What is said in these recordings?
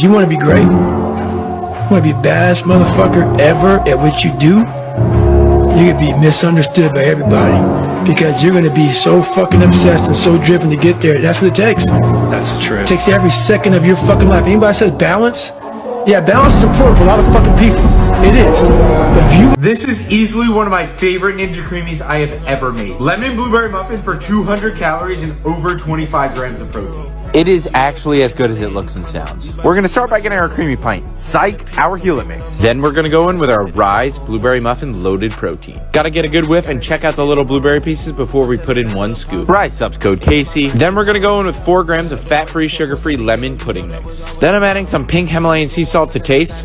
You want to be great? You want to be the baddest motherfucker ever at what you do? You're going to be misunderstood by everybody because you're going to be so fucking obsessed and so driven to get there. That's what it takes. That's the truth. It takes every second of your fucking life. Anybody says balance? Yeah, balance is important for a lot of fucking people. It is. But if you... This is easily one of my favorite Ninja Creamies I have ever made. Lemon blueberry muffin for 200 calories and over 25 grams of protein. It is actually as good as it looks and sounds. We're gonna start by getting our creamy pint. Psych, our Gila mix. Then we're gonna go in with our Rise Blueberry Muffin Loaded Protein. Gotta get a good whiff and check out the little blueberry pieces before we put in 1 scoop. Rise subs code Casey. Then we're gonna go in with 4 grams of fat-free, sugar-free lemon pudding mix. Then I'm adding some pink Himalayan sea salt to taste.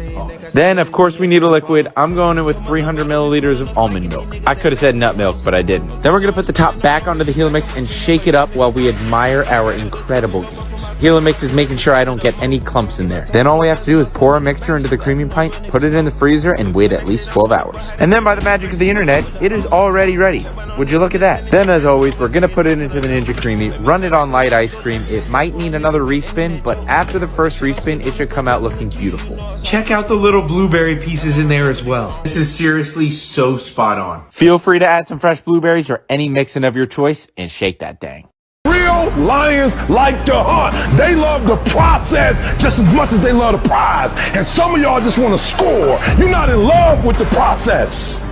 Then, of course, we need a liquid. I'm going in with 300 milliliters of almond milk. I could have said nut milk, but I didn't. Then we're going to put the top back onto the Gila mix and shake it up while we admire our incredible beans. Gila mix is making sure I don't get any clumps in there. Then all we have to do is pour a mixture into the creamy pint, put it in the freezer, and wait at least 12 hours. And then by the magic of the internet, it is already ready. Would you look at that? Then, as always, we're going to put it into the Ninja Creamy, run it on light ice cream. It might need another respin, but after the first respin, it should come out looking beautiful. Check out the little blueberry pieces in there as well. This is seriously so spot on. Feel free to add some fresh blueberries or any mixin' of your choice and shake that dang. Real lions like to hunt. They love the process just as much as they love the prize. And some of y'all just want to score. You're not in love with the process.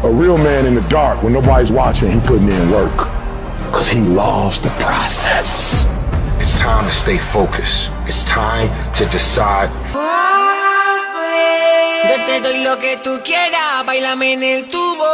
A real man in the dark, when nobody's watching, he putting in work. Because he loves the process. It's time to stay focused. It's time to decide. Yo te doy lo que tú quieras, bailame en el tubo.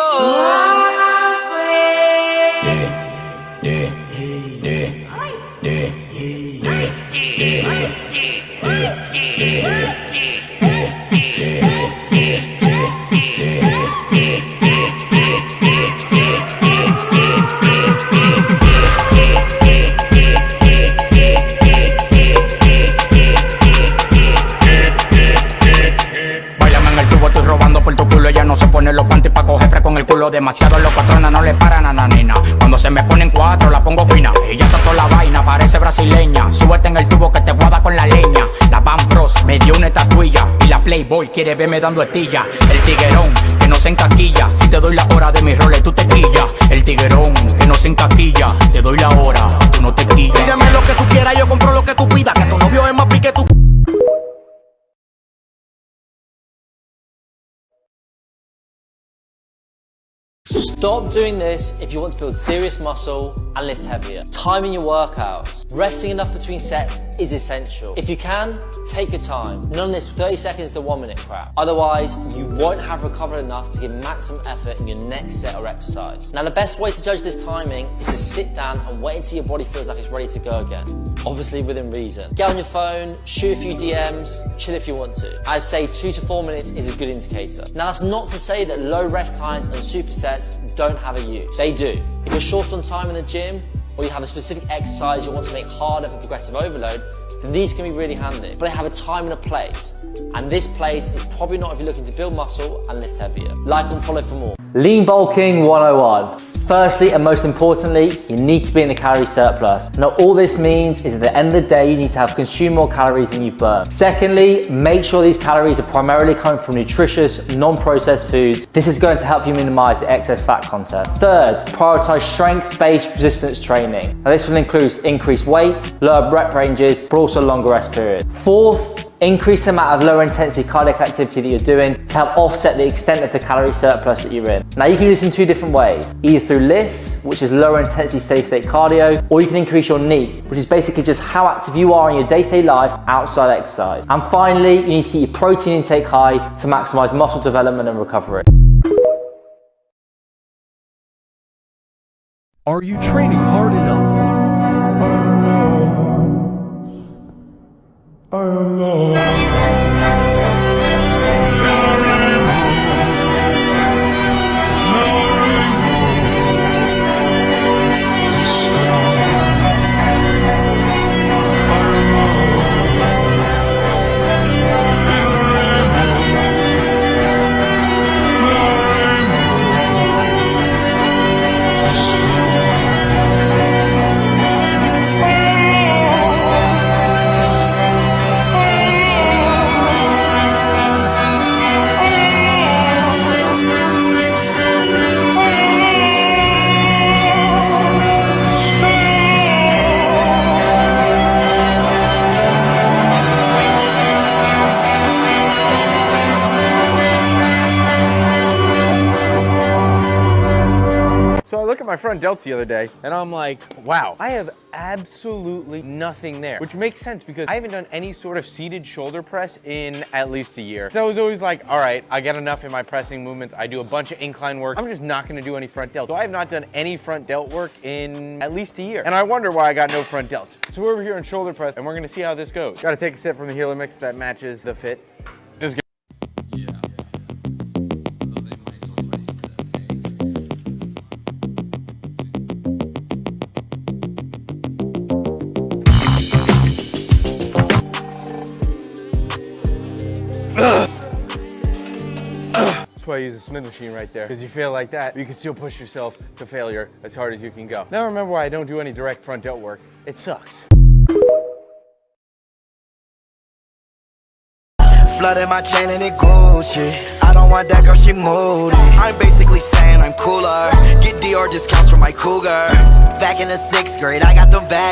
No se pone los panties pa' coger fresco con el culo. Demasiado locotrona, no le paran a la nena. Cuando se me ponen 4 la pongo fina. Ella está toda la vaina, parece brasileña. Súbete en el tubo que te guarda con la leña. La Van Bros me dio una estatuilla. Y la Playboy quiere verme dando estilla. El tiguerón que no se encaquilla. Si te doy la hora de mis roles tú te quillas. El tiguerón que no se encaquilla. Te doy la hora, tú no te quillas. Pídeme lo que tú quieras, yo compro lo que tú pidas. Que tu novio es más pique tú. Stop doing this if you want to build serious muscle and lift heavier. Timing your workouts. Resting enough between sets is essential. If you can, take your time. None of this 30 seconds to 1 minute crap. Otherwise, you won't have recovered enough to give maximum effort in your next set or exercise. Now, the best way to judge this timing is to sit down and wait until your body feels like it's ready to go again. Obviously within reason. Get on your phone, shoot a few DMs, chill if you want to. I'd say 2 to 4 minutes is a good indicator. Now, that's not to say that low rest times and supersets don't have a use. They do. If you're short on time in the gym, or you have a specific exercise you want to make harder for progressive overload, then these can be really handy. But they have a time and a place. And this place is probably not if you're looking to build muscle and lift heavier. Like and follow for more. Lean bulking 101. Firstly, and most importantly, you need to be in the calorie surplus. Now, all this means is at the end of the day, you need to have consumed more calories than you've burned. Secondly, make sure these calories are primarily coming from nutritious, non-processed foods. This is going to help you minimize the excess fat content. Third, prioritize strength-based resistance training. Now, this will include increased weight, lower rep ranges, but also longer rest periods. Fourth, increase the amount of lower intensity cardiac activity that you're doing to help offset the extent of the calorie surplus that you're in. Now, you can do this in 2 different ways, either through LISS, which is lower intensity steady state cardio, or you can increase your NEAT, which is basically just how active you are in your day-to-day life outside exercise. And finally, you need to keep your protein intake high to maximize muscle development and recovery. Are you training hard enough? front delts the other day, and I'm like, wow, I have absolutely nothing there, which makes sense because I haven't done any sort of seated shoulder press in at least a year. So I was always like, all right, I get enough in my pressing movements. I do a bunch of incline work. I'm just not gonna do any front delts. So I have not done any front delt work in at least a year. And I wonder why I got no front delts. So we're over here on shoulder press, and we're gonna see how this goes. Gotta take a sip from the Hela mix that matches the fit. This is good. That's why I use a Smith machine right there, because you fail like that, you can still push yourself to failure as hard as you can go. Now remember why I don't do any direct front delt work. It sucks. Flooded my chain and it Gucci. I don't want that girl, she moody. I'm basically saying I'm cooler. Get Dior discounts for my cougar. Back in the 6th grade, I got them bag